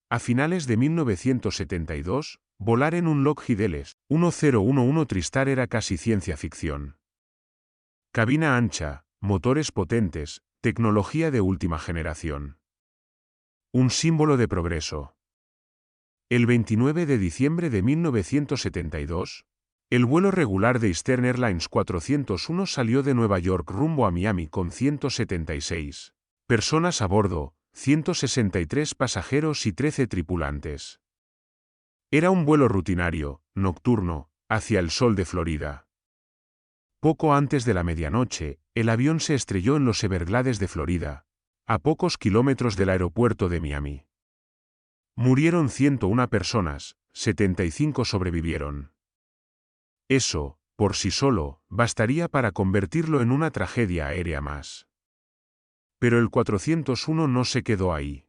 A finales de 1972, volar en un Lockheed LS-1011 TriStar era casi ciencia ficción. Cabina ancha, motores potentes, tecnología de última generación. Un símbolo de progreso. El 29 de diciembre de 1972, el vuelo regular de Eastern Airlines 401 salió de Nueva York rumbo a Miami con 176 personas a bordo, 163 pasajeros y 13 tripulantes. Era un vuelo rutinario, nocturno, hacia el sol de Florida. Poco antes de la medianoche, el avión se estrelló en los Everglades de Florida, a pocos kilómetros del aeropuerto de Miami. Murieron 101 personas, 75 sobrevivieron. Eso, por sí solo, bastaría para convertirlo en una tragedia aérea más. Pero el 401 no se quedó ahí.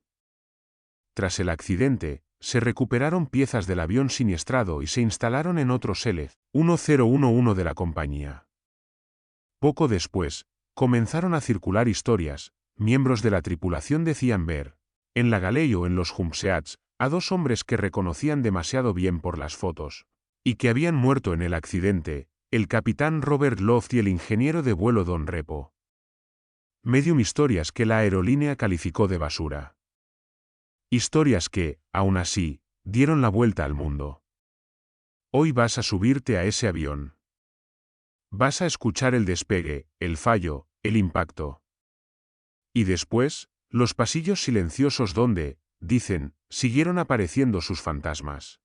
Tras el accidente, se recuperaron piezas del avión siniestrado y se instalaron en otros LS-1011 de la compañía. Poco después, comenzaron a circular historias. Miembros de la tripulación decían ver, en la Galley o en los Jumpseats, a dos hombres que reconocían demasiado bien por las fotos, y que habían muerto en el accidente, el capitán Robert Loft y el ingeniero de vuelo Don Repo. Medium historias que la aerolínea calificó de basura. Historias que, aún así, dieron la vuelta al mundo. Hoy vas a subirte a ese avión. Vas a escuchar el despegue, el fallo, el impacto. Y después, los pasillos silenciosos donde, dicen, siguieron apareciendo sus fantasmas.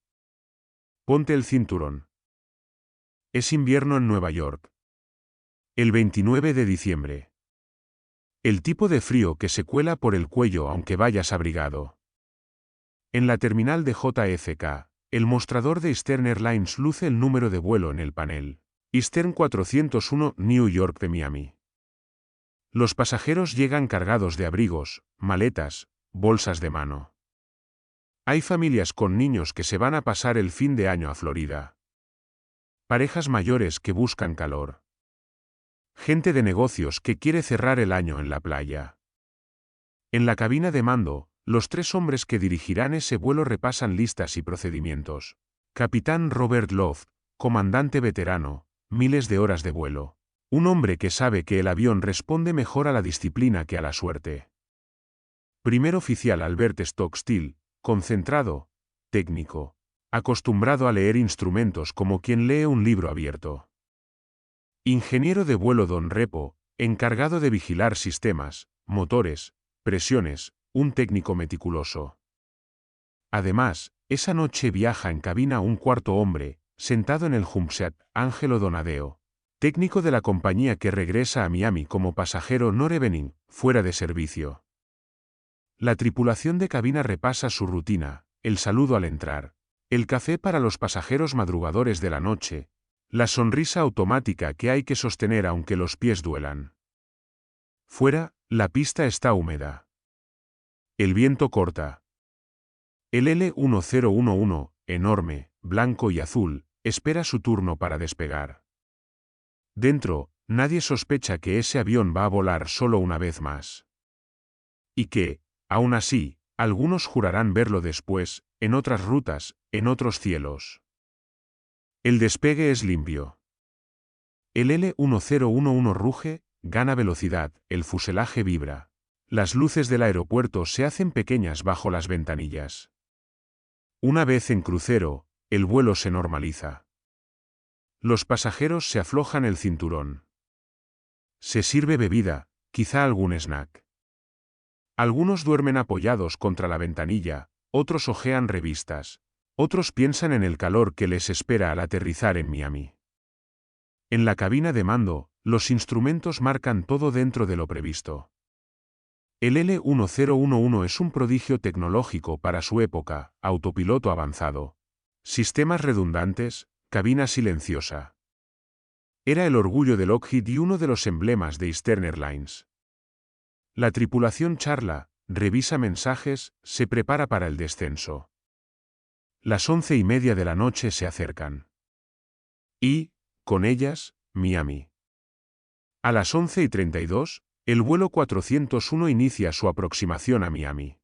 Ponte el cinturón. Es invierno en Nueva York. El 29 de diciembre. El tipo de frío que se cuela por el cuello aunque vayas abrigado. En la terminal de JFK, el mostrador de Eastern Airlines luce el número de vuelo en el panel. Eastern 401, New York de Miami. Los pasajeros llegan cargados de abrigos, maletas, bolsas de mano. Hay familias con niños que se van a pasar el fin de año a Florida. Parejas mayores que buscan calor. Gente de negocios que quiere cerrar el año en la playa. En la cabina de mando, los tres hombres que dirigirán ese vuelo repasan listas y procedimientos. Capitán Robert Loft, comandante veterano, miles de horas de vuelo. Un hombre que sabe que el avión responde mejor a la disciplina que a la suerte. Primer oficial Albert Stockstill, concentrado, técnico, acostumbrado a leer instrumentos como quien lee un libro abierto. Ingeniero de vuelo Don Repo, encargado de vigilar sistemas, motores, presiones, un técnico meticuloso. Además, esa noche viaja en cabina un cuarto hombre, sentado en el Jumpseat, Angelo Donadeo, técnico de la compañía que regresa a Miami como pasajero no revening, fuera de servicio. La tripulación de cabina repasa su rutina, el saludo al entrar, el café para los pasajeros madrugadores de la noche, la sonrisa automática que hay que sostener aunque los pies duelan. Fuera, la pista está húmeda. El viento corta. El L-1011, enorme, blanco y azul, espera su turno para despegar. Dentro, nadie sospecha que ese avión va a volar solo una vez más. Y que, aún así, algunos jurarán verlo después, en otras rutas, en otros cielos. El despegue es limpio. El L-1011 ruge, gana velocidad, el fuselaje vibra. Las luces del aeropuerto se hacen pequeñas bajo las ventanillas. Una vez en crucero, el vuelo se normaliza. Los pasajeros se aflojan el cinturón. Se sirve bebida, quizá algún snack. Algunos duermen apoyados contra la ventanilla, otros hojean revistas, otros piensan en el calor que les espera al aterrizar en Miami. En la cabina de mando, los instrumentos marcan todo dentro de lo previsto. El L-1011 es un prodigio tecnológico para su época, autopiloto avanzado. Sistemas redundantes, cabina silenciosa. Era el orgullo de Lockheed y uno de los emblemas de Eastern Airlines. La tripulación charla, revisa mensajes, se prepara para el descenso. Las 11:30 de la noche se acercan. Y, con ellas, Miami. A las 11:32, el vuelo 401 inicia su aproximación a Miami.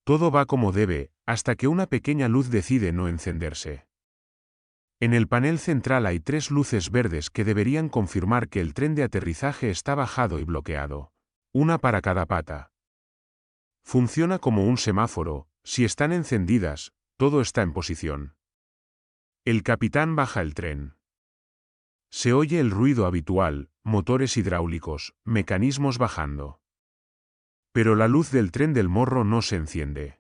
Todo va como debe, hasta que una pequeña luz decide no encenderse. En el panel central hay 3 luces verdes que deberían confirmar que el tren de aterrizaje está bajado y bloqueado. Una para cada pata. Funciona como un semáforo, si están encendidas, todo está en posición. El capitán baja el tren. Se oye el ruido habitual, motores hidráulicos, mecanismos bajando. Pero la luz del tren del Morro no se enciende.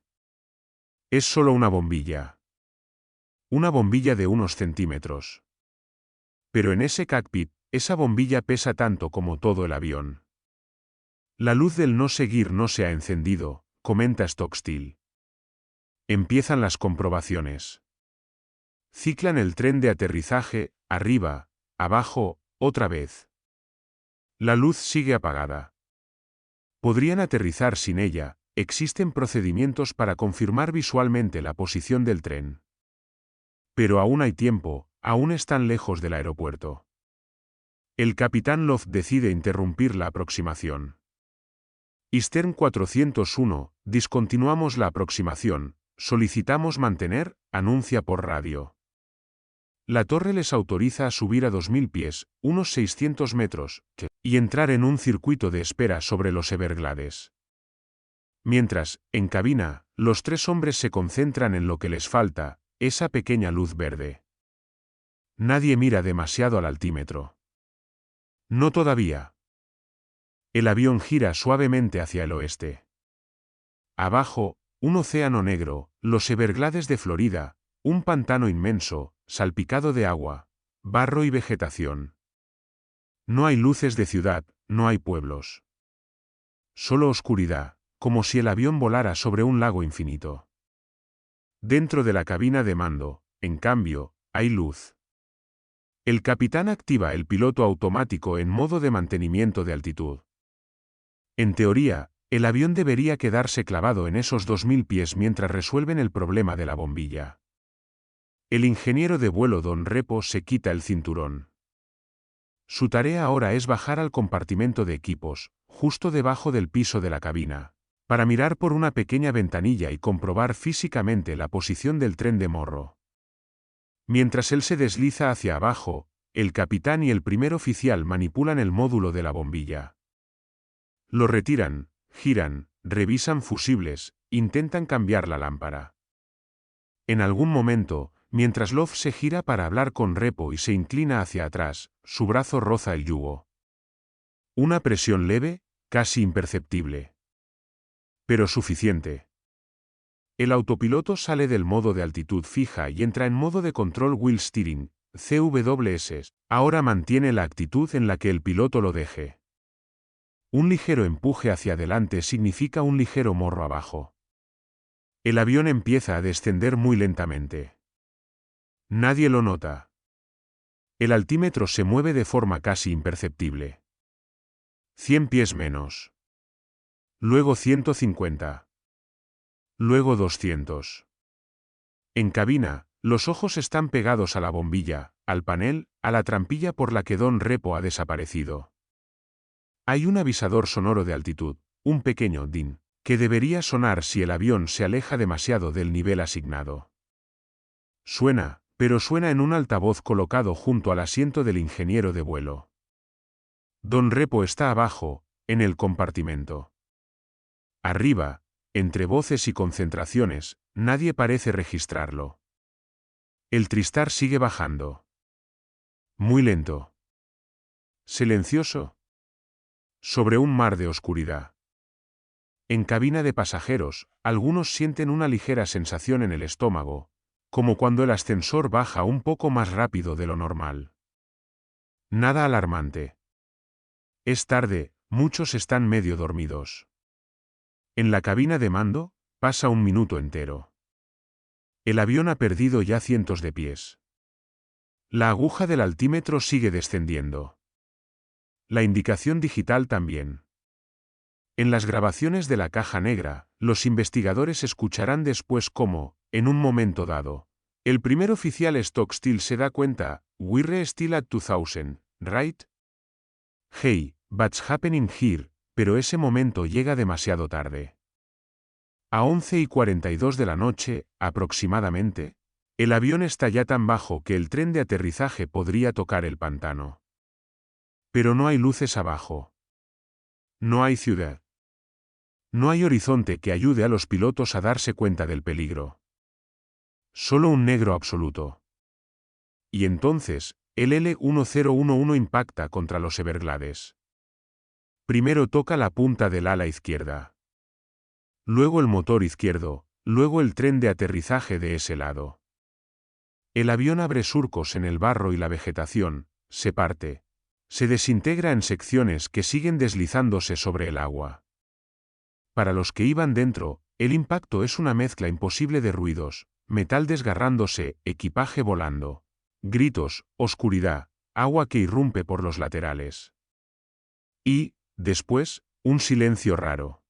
Es solo una bombilla. Una bombilla de unos centímetros. Pero en ese cockpit, esa bombilla pesa tanto como todo el avión. La luz del no seguir no se ha encendido, comenta Stockstill. Empiezan las comprobaciones. Ciclan el tren de aterrizaje, arriba, abajo, otra vez. La luz sigue apagada. Podrían aterrizar sin ella, existen procedimientos para confirmar visualmente la posición del tren. Pero aún hay tiempo, aún están lejos del aeropuerto. El capitán Love decide interrumpir la aproximación. Eastern 401, discontinuamos la aproximación, solicitamos mantener, anuncia por radio. La torre les autoriza a subir a 2000 pies, unos 600 metros, y entrar en un circuito de espera sobre los Everglades. Mientras, en cabina, los 3 hombres se concentran en lo que les falta, esa pequeña luz verde. Nadie mira demasiado al altímetro. No todavía. El avión gira suavemente hacia el oeste. Abajo, un océano negro, los Everglades de Florida, un pantano inmenso, salpicado de agua, barro y vegetación. No hay luces de ciudad, no hay pueblos. Solo oscuridad, como si el avión volara sobre un lago infinito. Dentro de la cabina de mando, en cambio, hay luz. El capitán activa el piloto automático en modo de mantenimiento de altitud. En teoría, el avión debería quedarse clavado en esos 2000 pies mientras resuelven el problema de la bombilla. El ingeniero de vuelo Don Repo se quita el cinturón. Su tarea ahora es bajar al compartimento de equipos, justo debajo del piso de la cabina, para mirar por una pequeña ventanilla y comprobar físicamente la posición del tren de Morro. Mientras él se desliza hacia abajo, el capitán y el primer oficial manipulan el módulo de la bombilla. Lo retiran, giran, revisan fusibles, intentan cambiar la lámpara. En algún momento, mientras Love se gira para hablar con Repo y se inclina hacia atrás, su brazo roza el yugo. Una presión leve, casi imperceptible. Pero suficiente. El autopiloto sale del modo de altitud fija y entra en modo de control wheel steering, CWS. Ahora mantiene la actitud en la que el piloto lo deje. Un ligero empuje hacia adelante significa un ligero morro abajo. El avión empieza a descender muy lentamente. Nadie lo nota. El altímetro se mueve de forma casi imperceptible. 100 pies menos. Luego 150. Luego 200. En cabina, los ojos están pegados a la bombilla, al panel, a la trampilla por la que Don Repo ha desaparecido. Hay un avisador sonoro de altitud, un pequeño din, que debería sonar si el avión se aleja demasiado del nivel asignado. Suena, pero suena en un altavoz colocado junto al asiento del ingeniero de vuelo. Don Repo está abajo, en el compartimento. Arriba, entre voces y concentraciones, nadie parece registrarlo. El Tristar sigue bajando. Muy lento. Silencioso. Sobre un mar de oscuridad. En cabina de pasajeros, algunos sienten una ligera sensación en el estómago, como cuando el ascensor baja un poco más rápido de lo normal. Nada alarmante. Es tarde, muchos están medio dormidos. En la cabina de mando, pasa un minuto entero. El avión ha perdido ya cientos de pies. La aguja del altímetro sigue descendiendo. La indicación digital también. En las grabaciones de la caja negra, los investigadores escucharán después cómo, en un momento dado, el primer oficial Stockstill se da cuenta, "We're still at 2000, right? Hey, what's happening here?", pero ese momento llega demasiado tarde. A 11:42 de la noche, aproximadamente, el avión está ya tan bajo que el tren de aterrizaje podría tocar el pantano. Pero no hay luces abajo. No hay ciudad. No hay horizonte que ayude a los pilotos a darse cuenta del peligro. Solo un negro absoluto. Y entonces, el L-1011 impacta contra los Everglades. Primero toca la punta del ala izquierda. Luego el motor izquierdo, luego el tren de aterrizaje de ese lado. El avión abre surcos en el barro y la vegetación, se parte. Se desintegra en secciones que siguen deslizándose sobre el agua. Para los que iban dentro, el impacto es una mezcla imposible de ruidos, metal desgarrándose, equipaje volando. Gritos, oscuridad, agua que irrumpe por los laterales. Y, después, un silencio raro.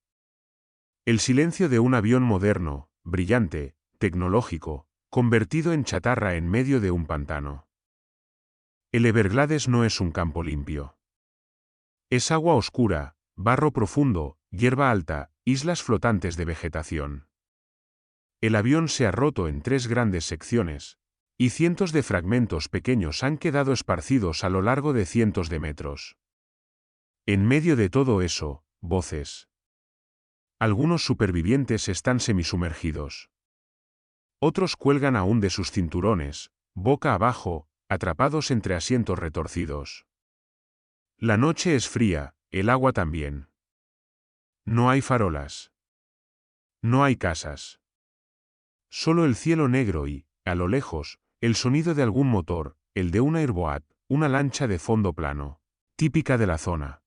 El silencio de un avión moderno, brillante, tecnológico, convertido en chatarra en medio de un pantano. El Everglades no es un campo limpio. Es agua oscura, barro profundo, hierba alta, islas flotantes de vegetación. El avión se ha roto en 3 grandes secciones, y cientos de fragmentos pequeños han quedado esparcidos a lo largo de cientos de metros. En medio de todo eso, voces. Algunos supervivientes están semisumergidos. Otros cuelgan aún de sus cinturones, boca abajo, atrapados entre asientos retorcidos. La noche es fría, el agua también. No hay farolas. No hay casas. Solo el cielo negro y, a lo lejos, el sonido de algún motor, el de una airboat, una lancha de fondo plano, típica de la zona.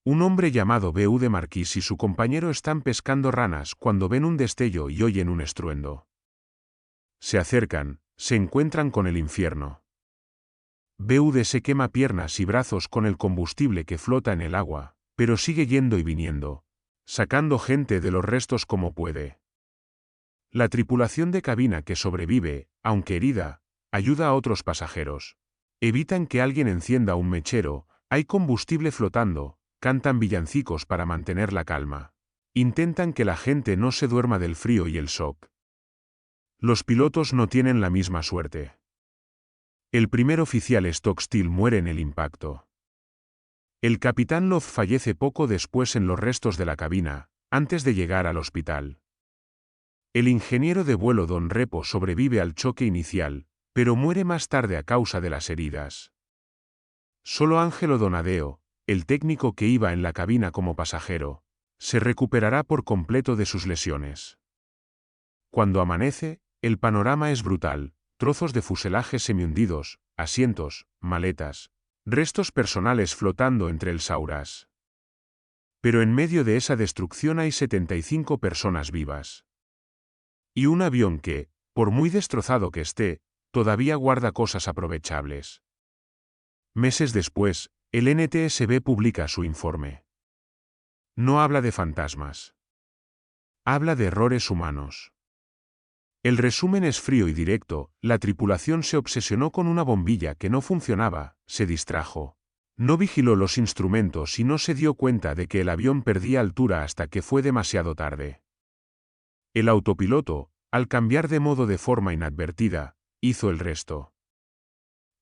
Un hombre llamado B.U. de Marquis y su compañero están pescando ranas cuando ven un destello y oyen un estruendo. Se acercan, se encuentran con el infierno. B.U. se quema piernas y brazos con el combustible que flota en el agua, pero sigue yendo y viniendo, sacando gente de los restos como puede. La tripulación de cabina que sobrevive, aunque herida, ayuda a otros pasajeros. Evitan que alguien encienda un mechero, hay combustible flotando, cantan villancicos para mantener la calma. Intentan que la gente no se duerma del frío y el shock. Los pilotos no tienen la misma suerte. El primer oficial Stockstill muere en el impacto. El capitán Love fallece poco después en los restos de la cabina, antes de llegar al hospital. El ingeniero de vuelo Don Repo sobrevive al choque inicial, pero muere más tarde a causa de las heridas. Solo Ángelo Donadeo, el técnico que iba en la cabina como pasajero, se recuperará por completo de sus lesiones. Cuando amanece, el panorama es brutal, trozos de fuselaje semihundidos, asientos, maletas, restos personales flotando entre el sauras. Pero en medio de esa destrucción hay 75 personas vivas. Y un avión que, por muy destrozado que esté, todavía guarda cosas aprovechables. Meses después, el NTSB publica su informe. No habla de fantasmas. Habla de errores humanos. El resumen es frío y directo, la tripulación se obsesionó con una bombilla que no funcionaba, se distrajo. No vigiló los instrumentos y no se dio cuenta de que el avión perdía altura hasta que fue demasiado tarde. El autopiloto, al cambiar de modo de forma inadvertida, hizo el resto.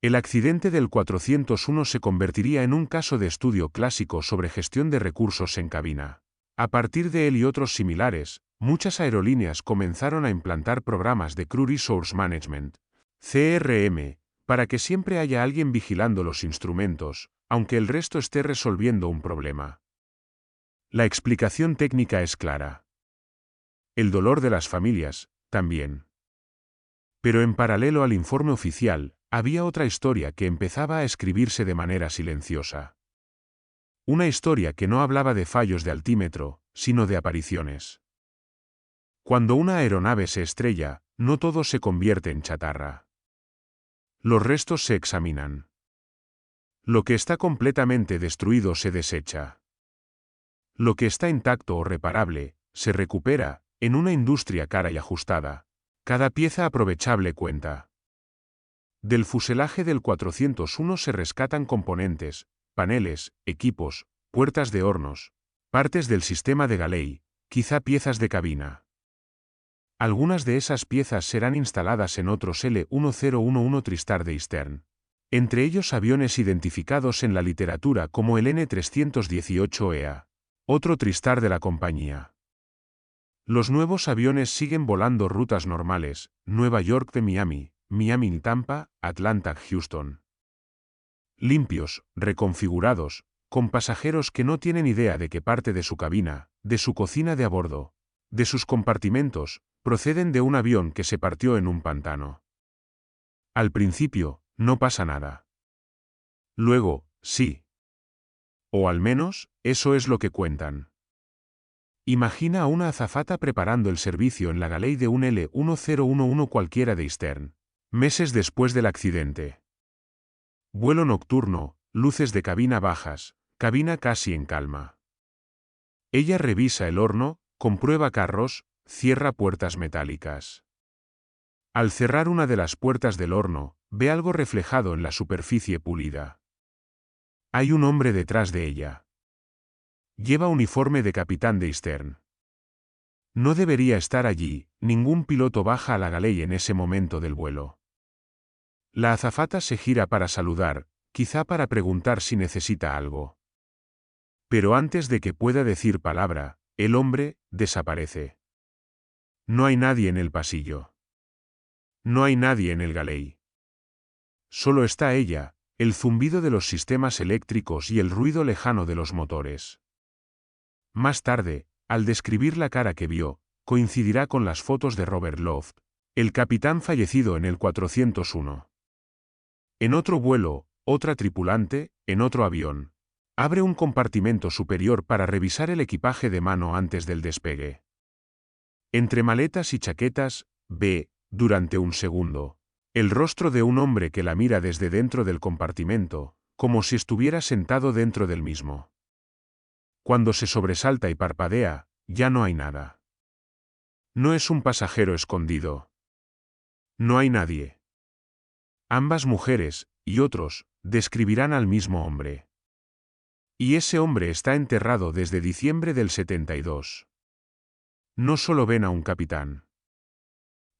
El accidente del 401 se convertiría en un caso de estudio clásico sobre gestión de recursos en cabina. A partir de él y otros similares, muchas aerolíneas comenzaron a implantar programas de Crew Resource Management, CRM, para que siempre haya alguien vigilando los instrumentos, aunque el resto esté resolviendo un problema. La explicación técnica es clara. El dolor de las familias, también. Pero en paralelo al informe oficial, había otra historia que empezaba a escribirse de manera silenciosa. Una historia que no hablaba de fallos de altímetro, sino de apariciones. Cuando una aeronave se estrella, no todo se convierte en chatarra. Los restos se examinan. Lo que está completamente destruido se desecha. Lo que está intacto o reparable, se recupera, en una industria cara y ajustada. Cada pieza aprovechable cuenta. Del fuselaje del 401 se rescatan componentes, paneles, equipos, puertas de hornos, partes del sistema de Galley, quizá piezas de cabina. Algunas de esas piezas serán instaladas en otros L-1011 TriStar de Eastern. Entre ellos aviones identificados en la literatura como el N-318EA, otro TriStar de la compañía. Los nuevos aviones siguen volando rutas normales, Nueva York de Miami, Miami-Tampa, Atlanta-Houston. Limpios, reconfigurados, con pasajeros que no tienen idea de que parte de su cabina, de su cocina de a bordo, de sus compartimentos, proceden de un avión que se partió en un pantano. Al principio, no pasa nada. Luego, sí. O al menos, eso es lo que cuentan. Imagina a una azafata preparando el servicio en la galley de un L-1011 cualquiera de Eastern, meses después del accidente. Vuelo nocturno, luces de cabina bajas, cabina casi en calma. Ella revisa el horno, comprueba carros, cierra puertas metálicas. Al cerrar una de las puertas del horno, ve algo reflejado en la superficie pulida. Hay un hombre detrás de ella. Lleva uniforme de capitán de Eastern. No debería estar allí, ningún piloto baja a la galley en ese momento del vuelo. La azafata se gira para saludar, quizá para preguntar si necesita algo. Pero antes de que pueda decir palabra, el hombre desaparece. No hay nadie en el pasillo. No hay nadie en el galley. Solo está ella, el zumbido de los sistemas eléctricos y el ruido lejano de los motores. Más tarde, al describir la cara que vio, coincidirá con las fotos de Robert Loft, el capitán fallecido en el 401. En otro vuelo, otra tripulante, en otro avión, abre un compartimento superior para revisar el equipaje de mano antes del despegue. Entre maletas y chaquetas, ve, durante un segundo, el rostro de un hombre que la mira desde dentro del compartimento, como si estuviera sentado dentro del mismo. Cuando se sobresalta y parpadea, ya no hay nada. No es un pasajero escondido. No hay nadie. Ambas mujeres, y otros, describirán al mismo hombre. Y ese hombre está enterrado desde diciembre del 72. No solo ven a un capitán.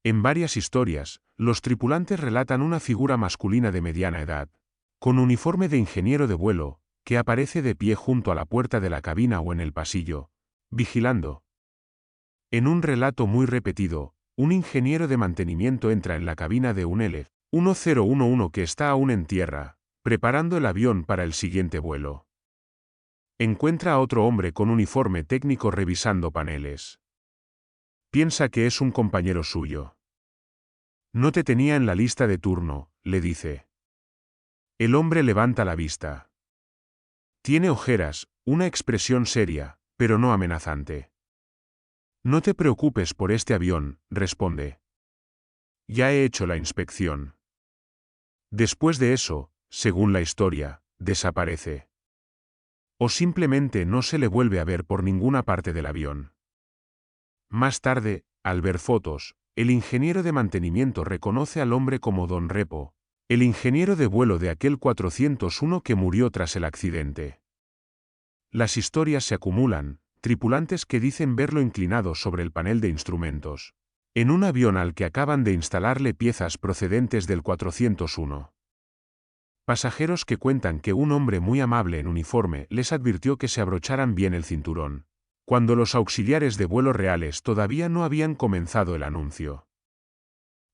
En varias historias, los tripulantes relatan una figura masculina de mediana edad, con uniforme de ingeniero de vuelo, que aparece de pie junto a la puerta de la cabina o en el pasillo, vigilando. En un relato muy repetido, un ingeniero de mantenimiento entra en la cabina de un L-1011 que está aún en tierra, preparando el avión para el siguiente vuelo. Encuentra a otro hombre con uniforme técnico revisando paneles. Piensa que es un compañero suyo. No te tenía en la lista de turno, le dice. El hombre levanta la vista. Tiene ojeras, una expresión seria, pero no amenazante. No te preocupes por este avión, responde. Ya he hecho la inspección. Después de eso, según la historia, desaparece. O simplemente no se le vuelve a ver por ninguna parte del avión. Más tarde, al ver fotos, el ingeniero de mantenimiento reconoce al hombre como Don Repo, el ingeniero de vuelo de aquel 401 que murió tras el accidente. Las historias se acumulan, tripulantes que dicen verlo inclinado sobre el panel de instrumentos, en un avión al que acaban de instalarle piezas procedentes del 401. Pasajeros que cuentan que un hombre muy amable en uniforme les advirtió que se abrocharan bien el cinturón, cuando los auxiliares de vuelo reales todavía no habían comenzado el anuncio.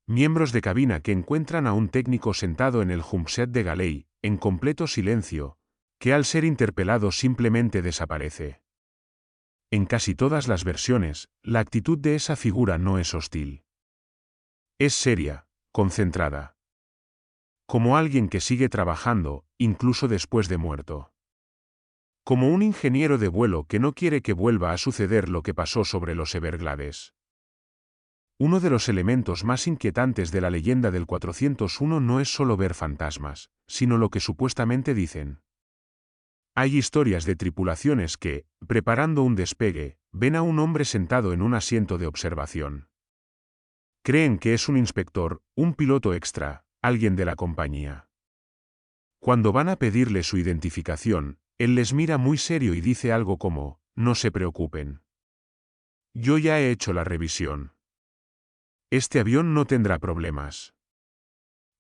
Miembros de cabina que encuentran a un técnico sentado en el jumpset de galley, en completo silencio, que al ser interpelado simplemente desaparece. En casi todas las versiones, la actitud de esa figura no es hostil. Es seria, concentrada. Como alguien que sigue trabajando, incluso después de muerto. Como un ingeniero de vuelo que no quiere que vuelva a suceder lo que pasó sobre los Everglades. Uno de los elementos más inquietantes de la leyenda del 401 no es solo ver fantasmas, sino lo que supuestamente dicen. Hay historias de tripulaciones que, preparando un despegue, ven a un hombre sentado en un asiento de observación. Creen que es un inspector, un piloto extra, alguien de la compañía. Cuando van a pedirle su identificación, él les mira muy serio y dice algo como, no se preocupen. Yo ya he hecho la revisión. Este avión no tendrá problemas.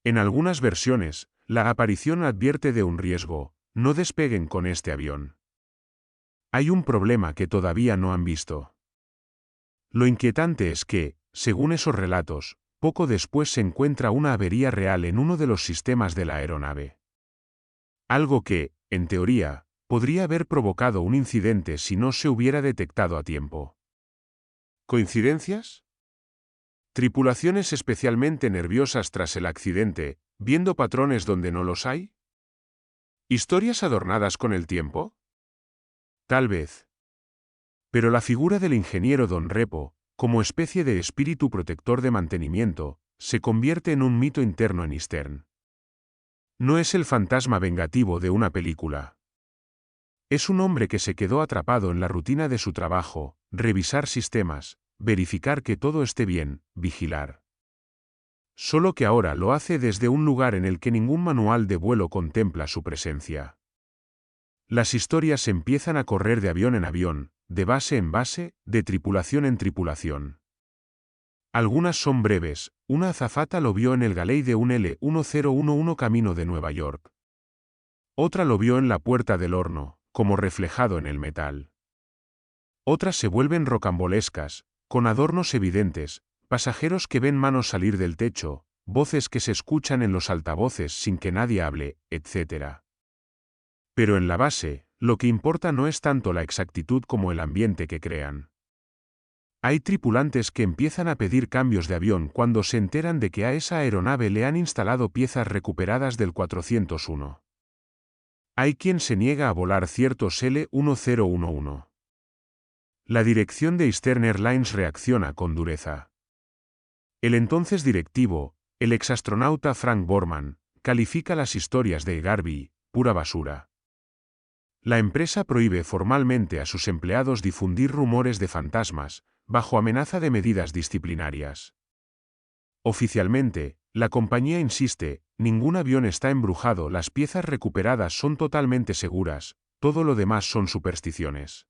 En algunas versiones, la aparición advierte de un riesgo: no despeguen con este avión. Hay un problema que todavía no han visto. Lo inquietante es que, según esos relatos, poco después se encuentra una avería real en uno de los sistemas de la aeronave. Algo que, en teoría, podría haber provocado un incidente si no se hubiera detectado a tiempo. ¿Coincidencias? ¿Tripulaciones especialmente nerviosas tras el accidente, viendo patrones donde no los hay? ¿Historias adornadas con el tiempo? Tal vez. Pero la figura del ingeniero Don Repo, como especie de espíritu protector de mantenimiento, se convierte en un mito interno en Eastern. No es el fantasma vengativo de una película. Es un hombre que se quedó atrapado en la rutina de su trabajo: revisar sistemas, verificar que todo esté bien, vigilar. Solo que ahora lo hace desde un lugar en el que ningún manual de vuelo contempla su presencia. Las historias empiezan a correr de avión en avión, de base en base, de tripulación en tripulación. Algunas son breves: una azafata lo vio en el galley de un L-1011 camino de Nueva York. Otra lo vio en la puerta del horno, como reflejado en el metal. Otras se vuelven rocambolescas, con adornos evidentes, pasajeros que ven manos salir del techo, voces que se escuchan en los altavoces sin que nadie hable, etc. Pero en la base, lo que importa no es tanto la exactitud como el ambiente que crean. Hay tripulantes que empiezan a pedir cambios de avión cuando se enteran de que a esa aeronave le han instalado piezas recuperadas del 401. Hay quien se niega a volar ciertos L-1011. La dirección de Eastern Airlines reacciona con dureza. El entonces directivo, el exastronauta Frank Borman, califica las historias de Garvey, pura basura. La empresa prohíbe formalmente a sus empleados difundir rumores de fantasmas, bajo amenaza de medidas disciplinarias. Oficialmente, la compañía insiste: ningún avión está embrujado, las piezas recuperadas son totalmente seguras, todo lo demás son supersticiones.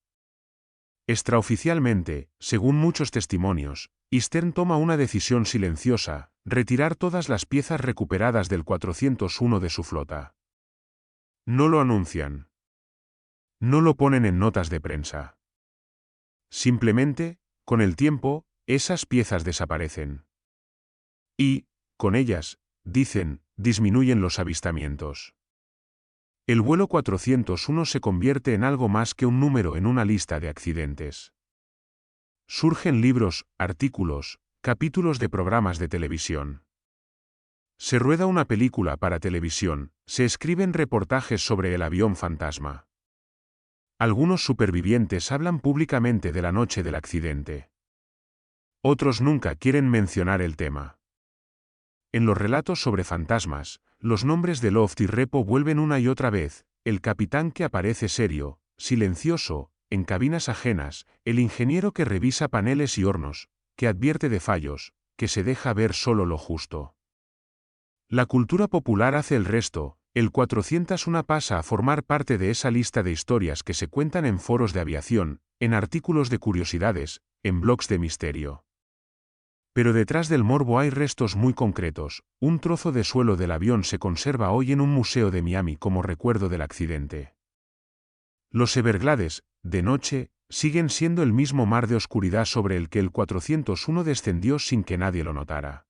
Extraoficialmente, según muchos testimonios, Eastern toma una decisión silenciosa: retirar todas las piezas recuperadas del 401 de su flota. No lo anuncian. No lo ponen en notas de prensa. Simplemente, con el tiempo, esas piezas desaparecen. Y, con ellas, dicen, disminuyen los avistamientos. El vuelo 401 se convierte en algo más que un número en una lista de accidentes. Surgen libros, artículos, capítulos de programas de televisión. Se rueda una película para televisión, se escriben reportajes sobre el avión fantasma. Algunos supervivientes hablan públicamente de la noche del accidente. Otros nunca quieren mencionar el tema. En los relatos sobre fantasmas, los nombres de Loft y Repo vuelven una y otra vez: el capitán que aparece serio, silencioso, en cabinas ajenas, el ingeniero que revisa paneles y hornos, que advierte de fallos, que se deja ver solo lo justo. La cultura popular hace el resto: el 401 pasa a formar parte de esa lista de historias que se cuentan en foros de aviación, en artículos de curiosidades, en blogs de misterio. Pero detrás del morbo hay restos muy concretos: un trozo de suelo del avión se conserva hoy en un museo de Miami como recuerdo del accidente. Los Everglades, de noche, siguen siendo el mismo mar de oscuridad sobre el que el 401 descendió sin que nadie lo notara.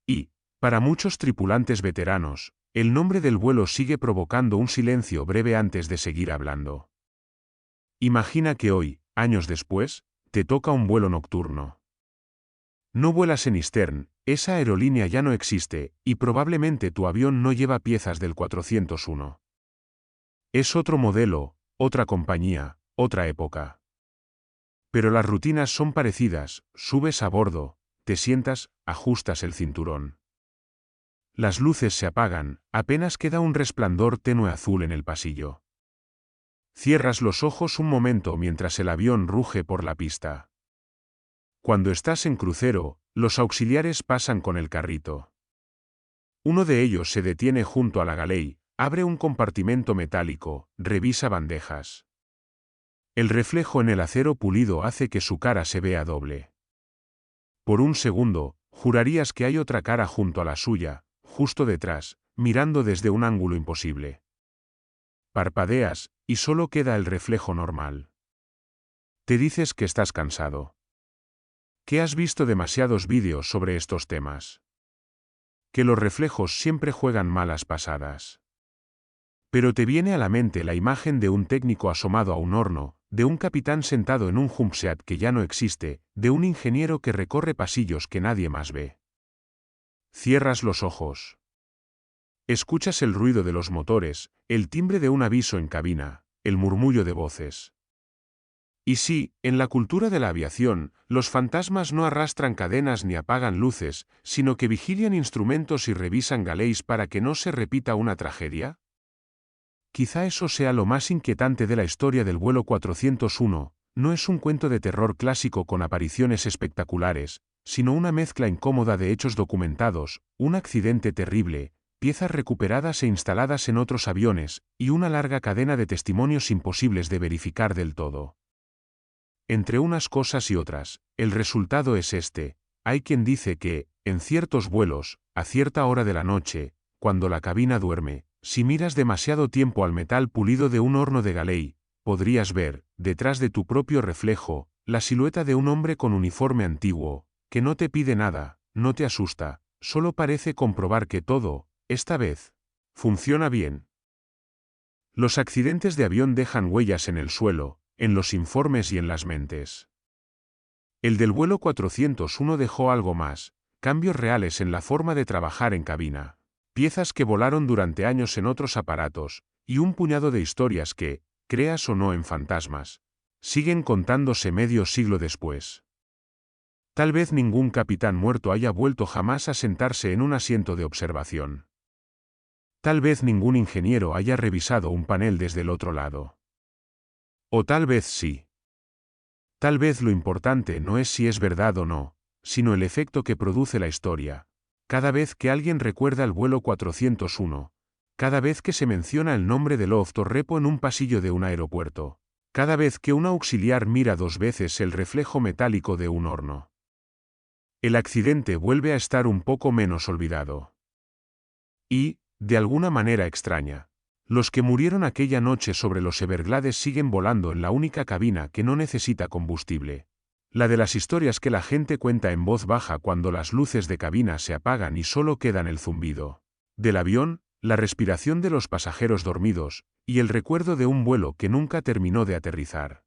Y, para muchos tripulantes veteranos, el nombre del vuelo sigue provocando un silencio breve antes de seguir hablando. Imagina que hoy, años después, te toca un vuelo nocturno. No vuelas en Eastern, esa aerolínea ya no existe, y probablemente tu avión no lleva piezas del 401. Es otro modelo, otra compañía, otra época. Pero las rutinas son parecidas: subes a bordo, te sientas, ajustas el cinturón. Las luces se apagan, apenas queda un resplandor tenue azul en el pasillo. Cierras los ojos un momento mientras el avión ruge por la pista. Cuando estás en crucero, los auxiliares pasan con el carrito. Uno de ellos se detiene junto a la galley, abre un compartimento metálico, revisa bandejas. El reflejo en el acero pulido hace que su cara se vea doble. Por un segundo, jurarías que hay otra cara junto a la suya, justo detrás, mirando desde un ángulo imposible. Parpadeas, y solo queda el reflejo normal. Te dices que estás cansado. Que has visto demasiados vídeos sobre estos temas. Que los reflejos siempre juegan malas pasadas. Pero te viene a la mente la imagen de un técnico asomado a un horno, de un capitán sentado en un jumpseat que ya no existe, de un ingeniero que recorre pasillos que nadie más ve. Cierras los ojos. Escuchas el ruido de los motores, el timbre de un aviso en cabina, el murmullo de voces. Y sí, en la cultura de la aviación, los fantasmas no arrastran cadenas ni apagan luces, sino que vigilan instrumentos y revisan galeys para que no se repita una tragedia. Quizá eso sea lo más inquietante de la historia del vuelo 401, no es un cuento de terror clásico con apariciones espectaculares, sino una mezcla incómoda de hechos documentados, un accidente terrible, piezas recuperadas e instaladas en otros aviones, y una larga cadena de testimonios imposibles de verificar del todo. Entre unas cosas y otras, el resultado es este: hay quien dice que, en ciertos vuelos, a cierta hora de la noche, cuando la cabina duerme, si miras demasiado tiempo al metal pulido de un horno de galey, podrías ver, detrás de tu propio reflejo, la silueta de un hombre con uniforme antiguo, que no te pide nada, no te asusta, solo parece comprobar que todo, esta vez, funciona bien. Los accidentes de avión dejan huellas en el suelo, en los informes y en las mentes. El del vuelo 401 dejó algo más, cambios reales en la forma de trabajar en cabina, piezas que volaron durante años en otros aparatos, y un puñado de historias que, creas o no en fantasmas, siguen contándose medio siglo después. Tal vez ningún capitán muerto haya vuelto jamás a sentarse en un asiento de observación. Tal vez ningún ingeniero haya revisado un panel desde el otro lado. O tal vez sí. Tal vez lo importante no es si es verdad o no, sino el efecto que produce la historia. Cada vez que alguien recuerda el vuelo 401, cada vez que se menciona el nombre de Love Torrepo en un pasillo de un aeropuerto, cada vez que un auxiliar mira 2 veces el reflejo metálico de un horno. El accidente vuelve a estar un poco menos olvidado. Y, de alguna manera extraña, los que murieron aquella noche sobre los Everglades siguen volando en la única cabina que no necesita combustible. La de las historias que la gente cuenta en voz baja cuando las luces de cabina se apagan y solo quedan el zumbido del avión, la respiración de los pasajeros dormidos, y el recuerdo de un vuelo que nunca terminó de aterrizar.